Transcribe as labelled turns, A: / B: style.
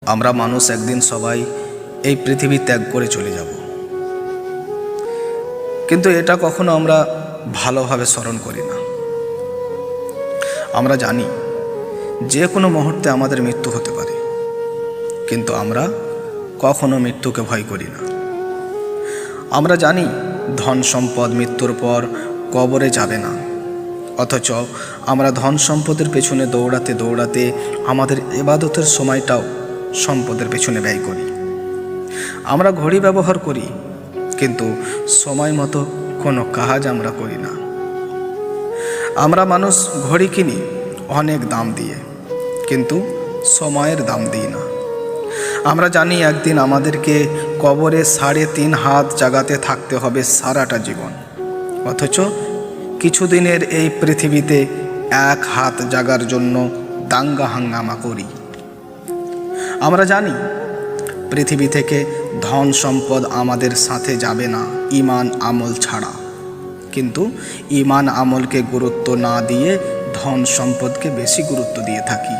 A: আমরা মানুষ একদিন সবাই এই পৃথিবী ত্যাগ করে চলে যাব, কিন্তু এটা কখনো আমরা ভালোভাবে স্মরণ করি না। আমরা জানি যে কোনো মুহূর্তে আমাদের মৃত্যু হতে পারে, কিন্তু আমরা কখনো মৃত্যুকে ভয় করি না। আমরা জানি ধন সম্পদ মৃত্যুর পর কবরে যাবে না, অথচ আমরা ধন সম্পদের পেছনে দৌড়াতে দৌড়াতে আমাদের ইবাদতের সময়টাও সম্পদের পেছনে ব্যয় করি। আমরা ঘড়ি ব্যবহার করি, কিন্তু সময় মতো কোনো কাজ আমরা করি না। আমরা মানুষ ঘড়ি কিনি অনেক দাম দিয়ে, কিন্তু সময়ের দাম দিই না। আমরা জানি একদিন আমাদেরকে কবরে 3.5 হাত জায়গাতে থাকতে হবে সারাটা জীবন, অথচ কিছুদিনের এই পৃথিবীতে 1 হাত জাগার জন্য দাঙ্গা হাঙ্গামা করি। আমরা জানি পৃথিবী থেকে ধন সম্পদ আমাদের সাথে যাবে না ঈমান আমল ছাড়া, কিন্তু ঈমান আমলকে গুরুত্ব না দিয়ে ধন সম্পদকে বেশি গুরুত্ব দিয়ে থাকি।